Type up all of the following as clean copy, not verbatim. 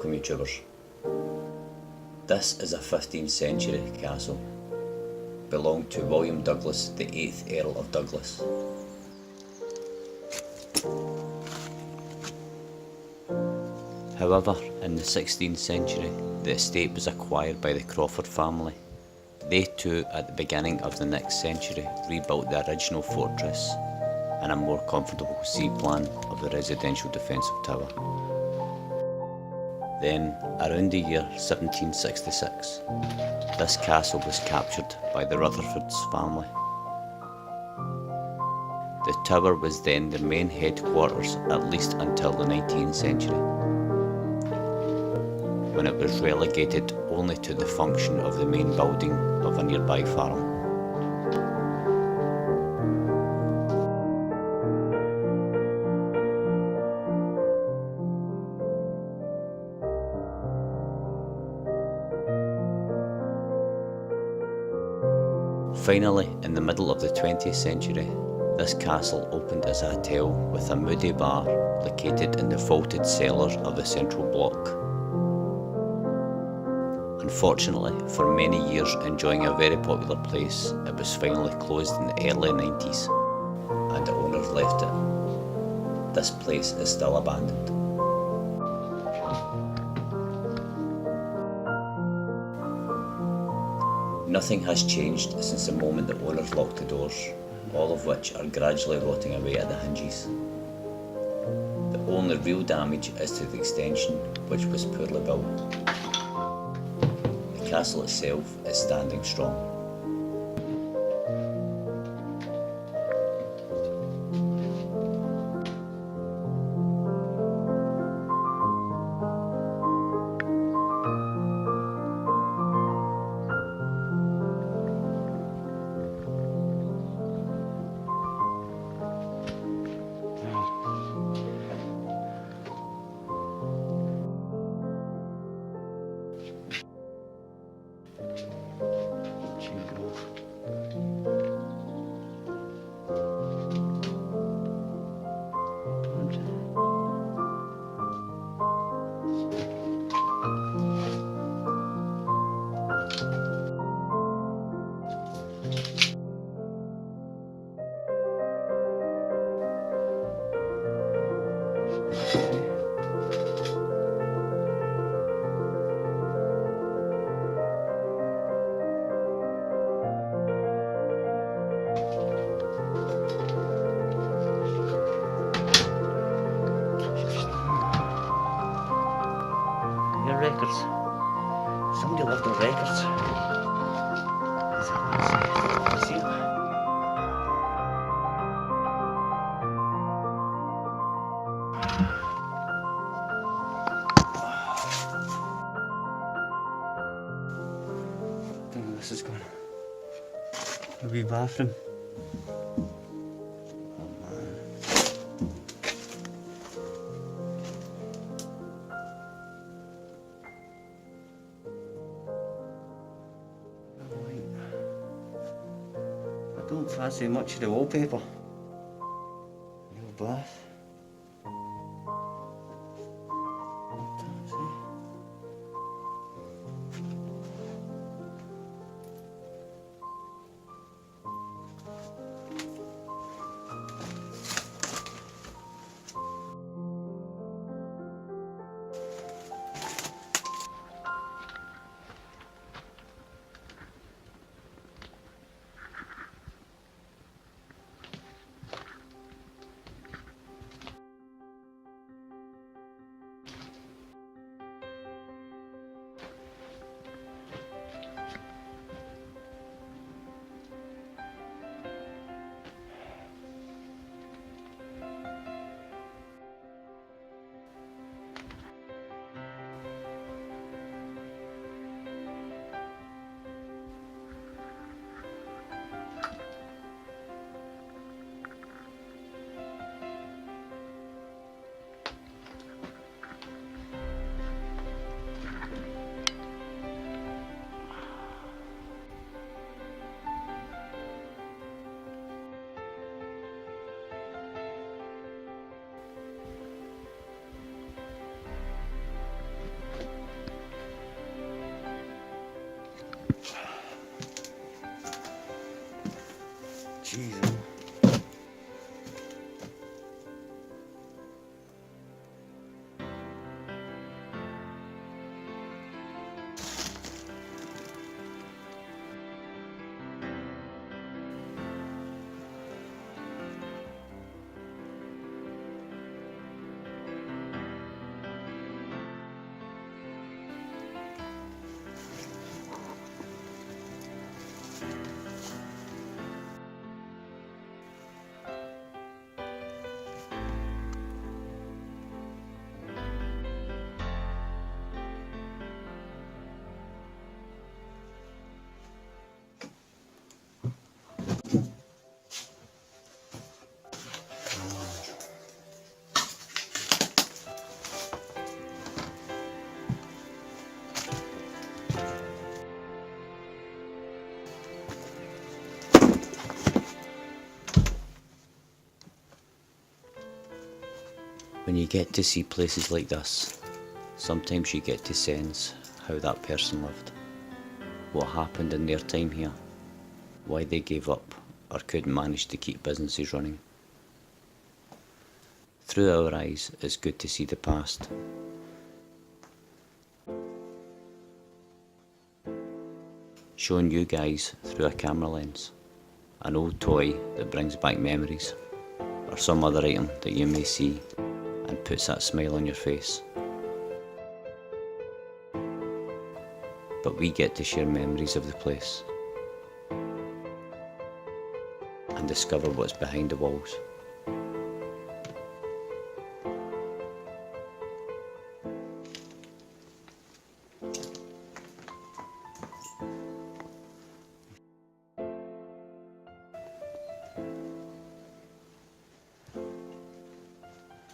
Welcome YouTubers. This is a 15th century castle. Belonged to William Douglas, the 8th Earl of Douglas. However, in the 16th century, the estate was acquired by the Crawford family. They too, at the beginning of the next century, rebuilt the original fortress and a more comfortable sea plan of the residential defensive tower. Then, around the year 1766, this castle was captured by the Rutherfords family. The tower was then the main headquarters at least until the 19th century, when it was relegated only to the function of the main building of a nearby farm. Finally, in the middle of the 20th century, this castle opened as a hotel with a moody bar located in the vaulted cellars of the central block. Unfortunately, for many years enjoying a very popular place, it was finally closed in the early 90s, and the owners left it. This place is still abandoned. Nothing has changed since the moment the owners locked the doors, all of which are gradually rotting away at the hinges. The only real damage is to the extension, which was poorly built. The castle itself is standing strong. Records. Somebody left the records. See it? I don't know where this is going. A wee bathroom. I don't fancy much of the wallpaper. No bath. When you get to see places like this, sometimes you get to sense how that person lived, what happened in their time here, why they gave up or couldn't manage to keep businesses running. Through our eyes, it's good to see the past. Showing you guys through a camera lens, an old toy that brings back memories, or some other item that you may see and puts that smile on your face. But we get to share memories of the place and discover what's behind the walls.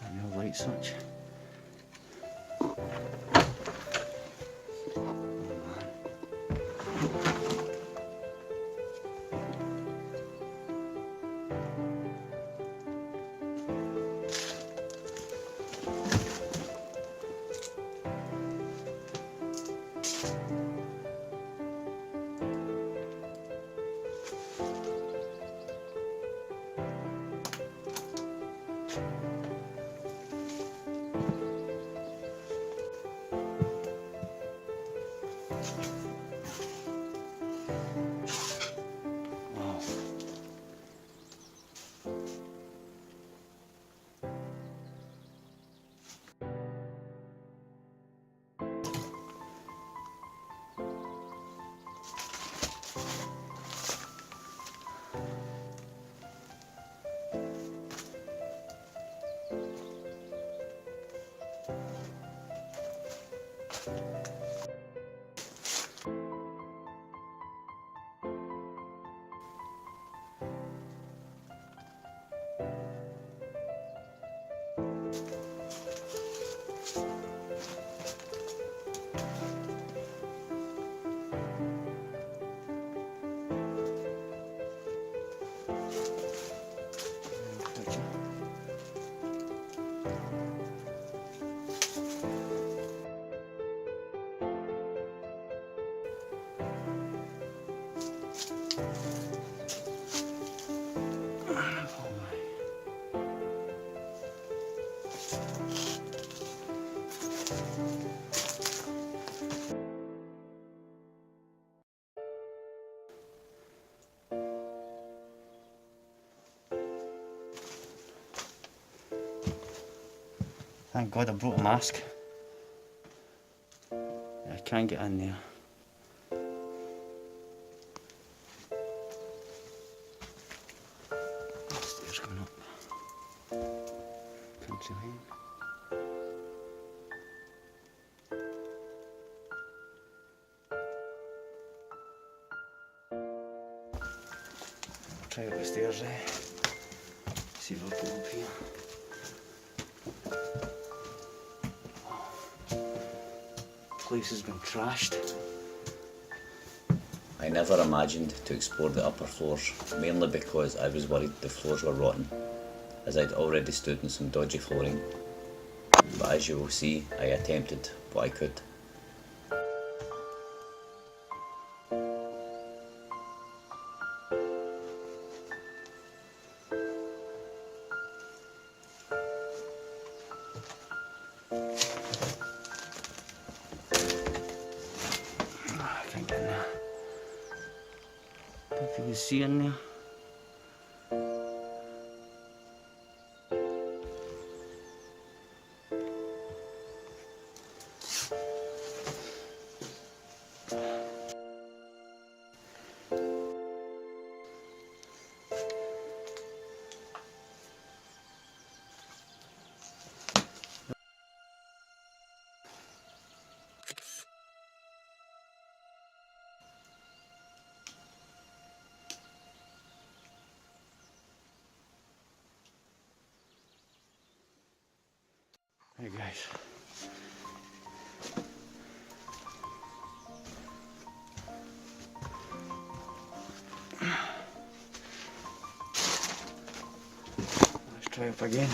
And no light switch. Wow. Picture. Oh my. Thank God I brought a mask. I can't get in there. Stairs going up. Country lane. Try up the stairs there. See if I go up here. Place has been trashed. I never imagined to explore the upper floors, mainly because I was worried the floors were rotten, as I'd already stood in some dodgy flooring. But as you will see, I attempted what I could. I can't get in there. Don't know if you can see in there. Hey guys. Let's try up again.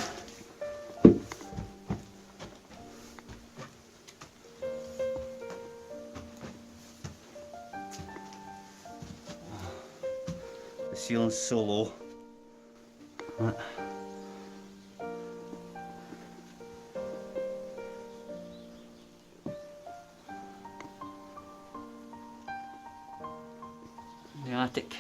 ceiling's so low. Right. The attic.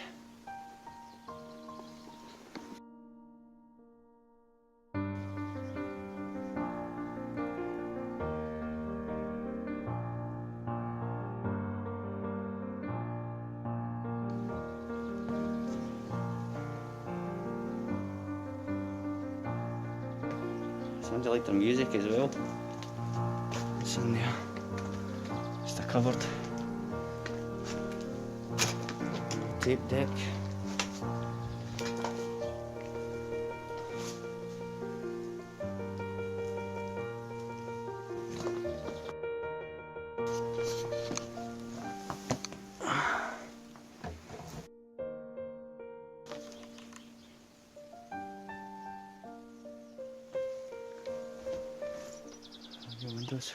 Sounds like their music as well. It's in there. Just a cupboard. Tape deck. Your windows.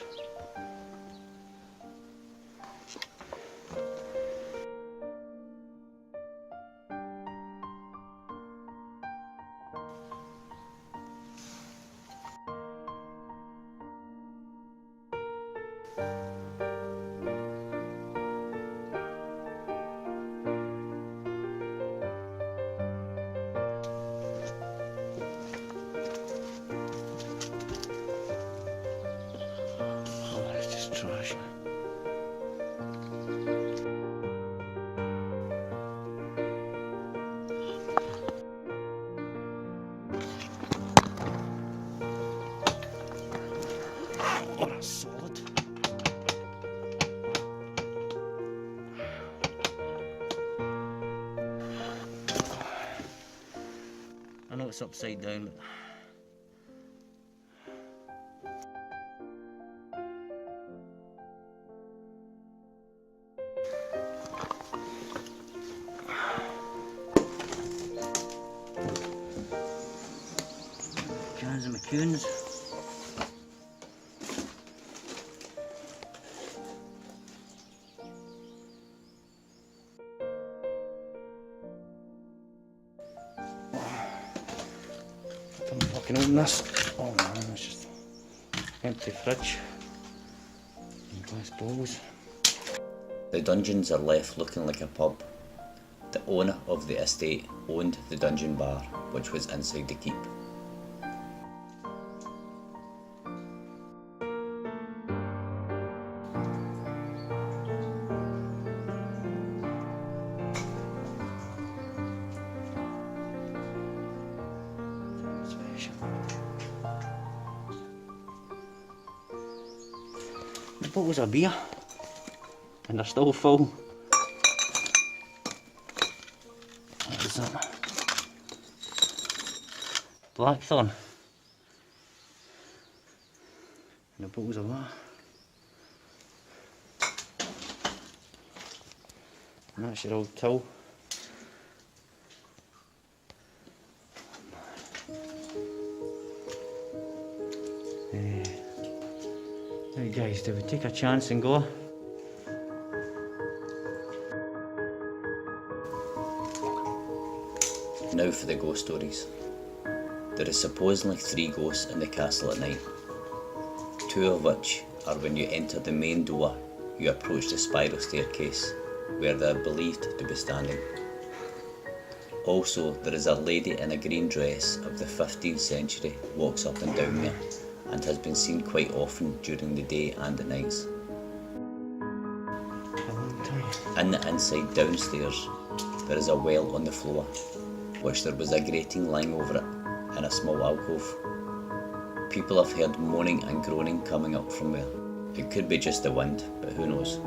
Oh, it's just trash. Oh, that's solid. I know it's upside down, but cans of McCunes. Don't fucking open this. Oh man, it's just empty fridge and glass bowls. The dungeons are left looking like a pub. The owner of the estate owned the dungeon bar, which was inside the keep. Special. The bottles of beer, and they're still full. What is that? Blackthorn. And the bottles of that. And that's your old till. Right guys, do we take a chance and go? Now for the ghost stories. There is supposedly 3 ghosts in the castle at night. 2 of which are when you enter the main door, you approach the spiral staircase, where they are believed to be standing. Also, there is a lady in a green dress of the 15th century walks up and down there, and has been seen quite often during the day and at nights. In the inside downstairs, there is a well on the floor, which there was a grating lying over it, and a small alcove. People have heard moaning and groaning coming up from there. It could be just the wind, but who knows.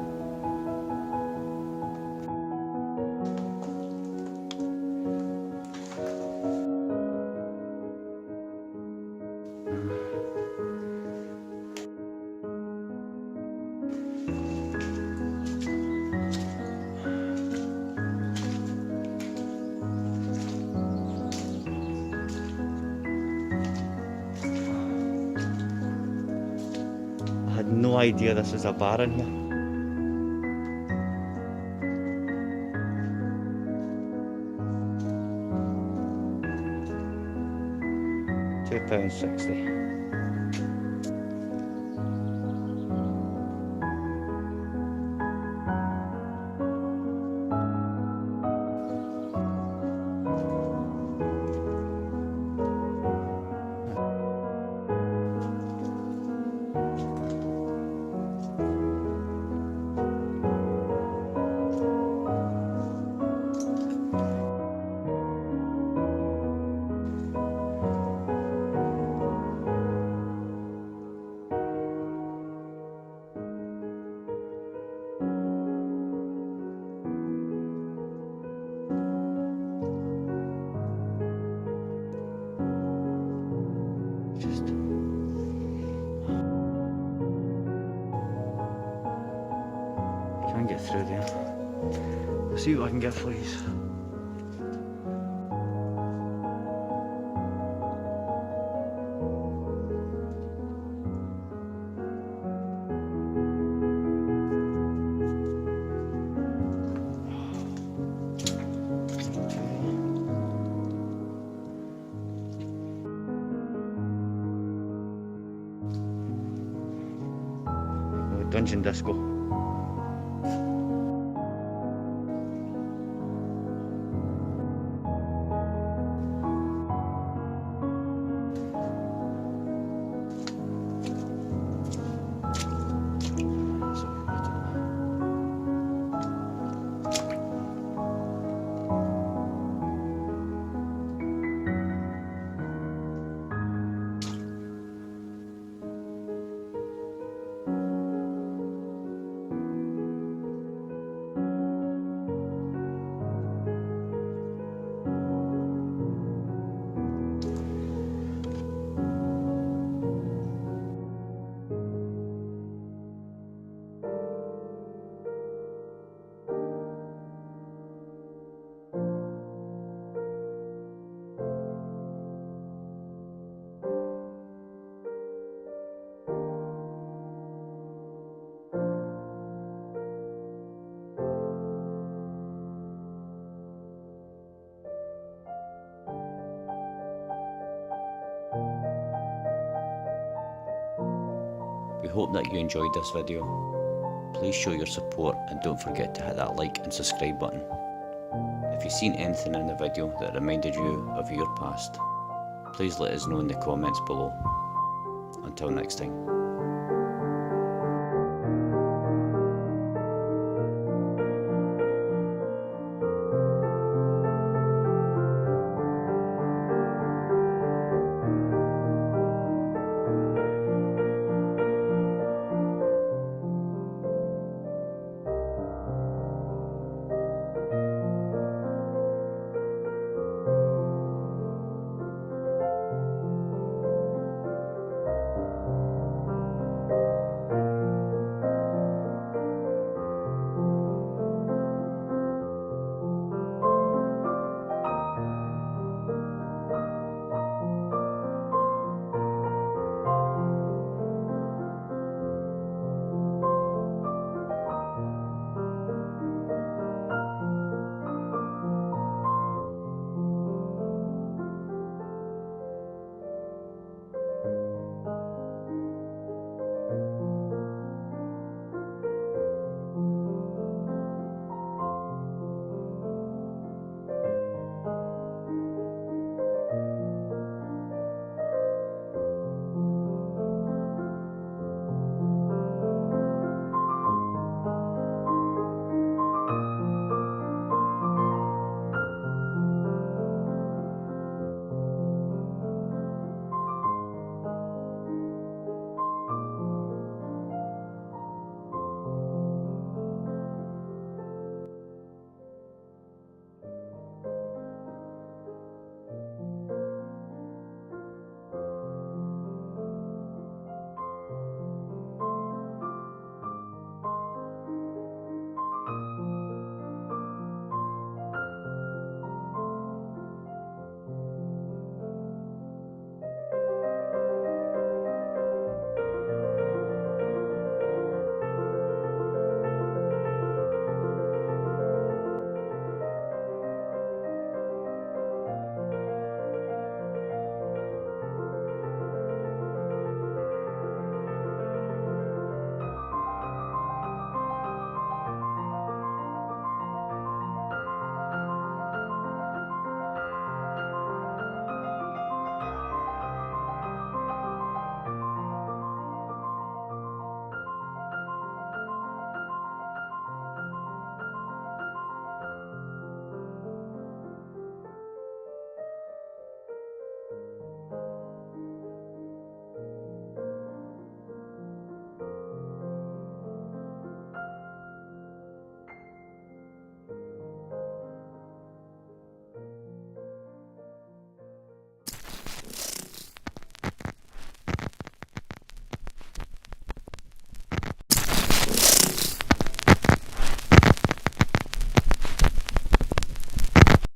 I had no idea this was a bar in here. £2.60. Just can't get through there. I'll see what I can get for you. Dungeon Disco. We hope that you enjoyed this video. Please show your support and don't forget to hit that like and subscribe button. If you've seen anything in the video that reminded you of your past, please let us know in the comments below. Until next time.